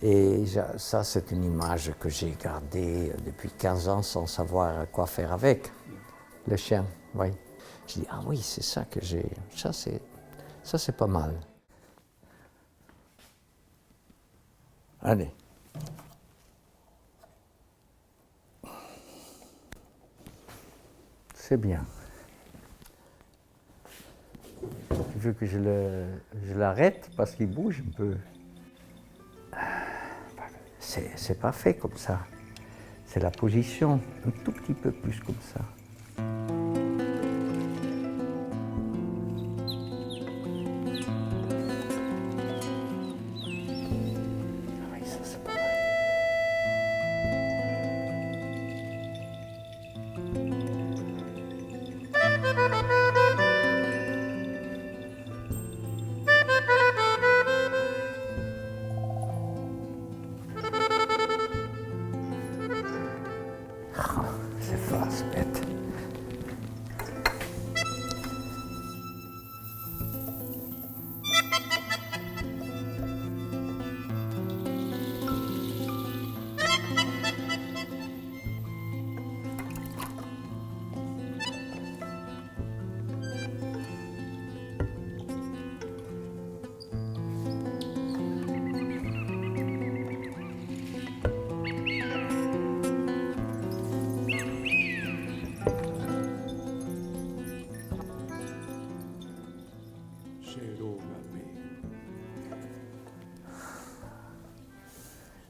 Et ça, c'est une image que j'ai gardée depuis 15 ans sans savoir quoi faire avec. Le chien, oui. Je dis, ah oui, c'est ça que j'ai. Ça, c'est pas mal. Allez. C'est bien. Tu veux que je l'arrête parce qu'il bouge un peu? C'est pas fait comme ça. C'est la position, un tout petit peu plus comme ça. Oui, ça c'est pas mal. C'est face bête.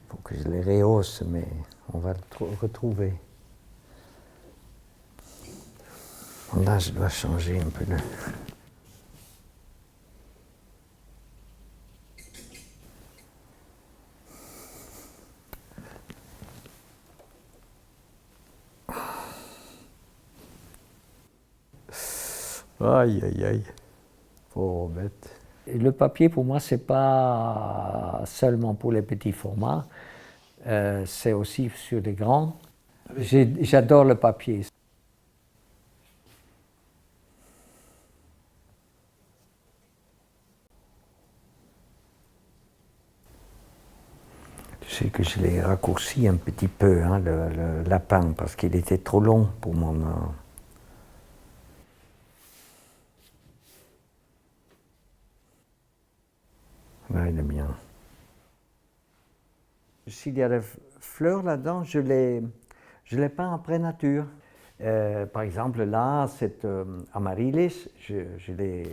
Faut que je les rehausse, mais on va le retrouver. Là, je dois changer un peu de... Aïe, aïe, aïe. Pauvre bête. Et le papier, pour moi, c'est pas seulement pour les petits formats, c'est aussi sur les grands. J'adore le papier. Je sais que je l'ai raccourci un petit peu, hein, le lapin, parce qu'il était trop long pour mon... Là, il est bien. S'il y a des fleurs là-dedans, je les peins après nature. Par exemple, là, cette amaryllis, je l'ai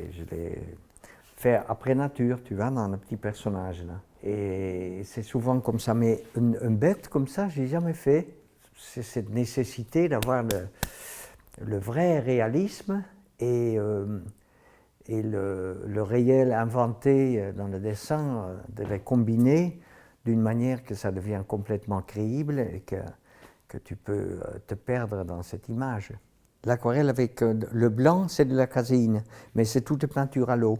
fait après nature, tu vois, dans le petit personnage là. Et c'est souvent comme ça, mais une bête comme ça, je n'ai jamais fait. C'est cette nécessité d'avoir le vrai réalisme et le réel inventé dans le dessin, de les combiner d'une manière que ça devient complètement crédible et que tu peux te perdre dans cette image. L'aquarelle avec le blanc, c'est de la caséine, mais c'est toute peinture à l'eau.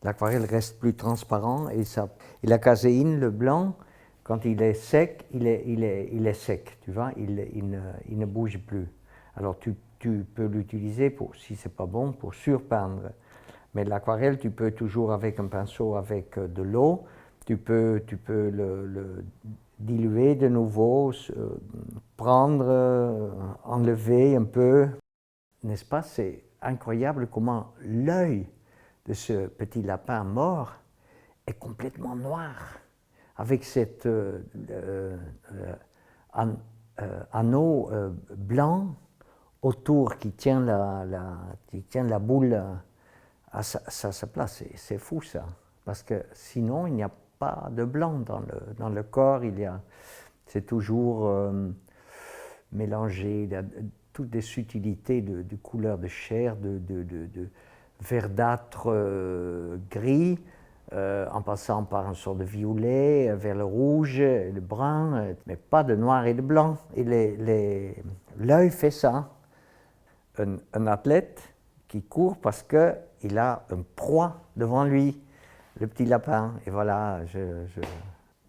L'aquarelle reste plus transparent et la caséine, le blanc, quand il est sec, il est sec, tu vois, il ne bouge plus. Alors tu peux l'utiliser, si c'est pas bon, pour surpeindre. Mais l'aquarelle, tu peux toujours avec un pinceau avec de l'eau, tu peux le diluer de nouveau, prendre, enlever un peu. N'est-ce pas? C'est incroyable comment l'œil de ce petit lapin mort est complètement noir, avec cet anneau blanc autour qui tient la boule à sa place. C'est fou ça, parce que sinon il n'y a pas de blanc dans le corps, c'est toujours mélangé, toutes des subtilités de couleurs de chair, de verdâtre gris, en passant par une sorte de violet, vers le rouge, le brun, mais pas de noir et de blanc. Et l'œil fait ça. Un athlète qui court parce qu'il a une proie devant lui, le petit lapin. Et voilà,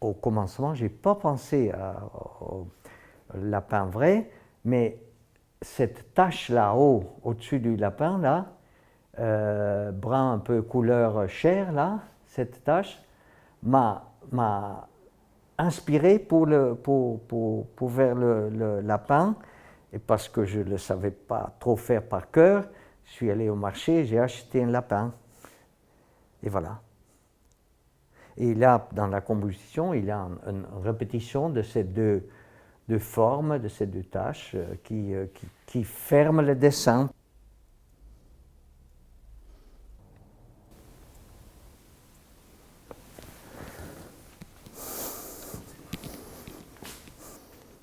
au commencement, je n'ai pas pensé au lapin vrai, mais cette tache là-haut, au-dessus du lapin, là, brun un peu couleur chair, là, cette tache, m'a inspiré pour faire le lapin, et parce que je ne le savais pas trop faire par cœur, je suis allé au marché, j'ai acheté un lapin. Et voilà. Et là, dans la composition, il y a une répétition de ces deux formes, de ces deux tâches qui ferment le dessin.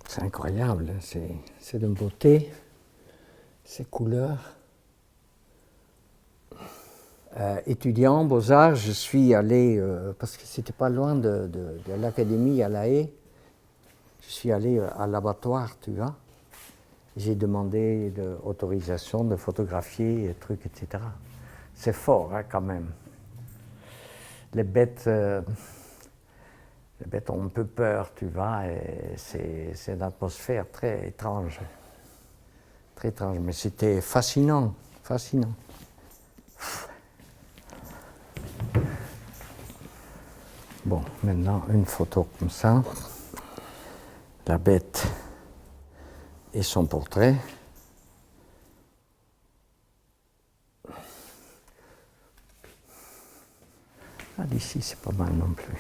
C'est incroyable, c'est d'une beauté, ces couleurs. Étudiant en Beaux-Arts, je suis allé, parce que c'était pas loin de l'académie à La Haye, je suis allé à l'abattoir, tu vois. J'ai demandé l'autorisation de photographier, et trucs, etc. C'est fort, hein, quand même. Les bêtes ont un peu peur, tu vois, et c'est une atmosphère très étrange. Très étrange, mais c'était fascinant, fascinant. Bon, maintenant, une photo comme ça. La bête et son portrait. Ah, d'ici, c'est pas mal non plus.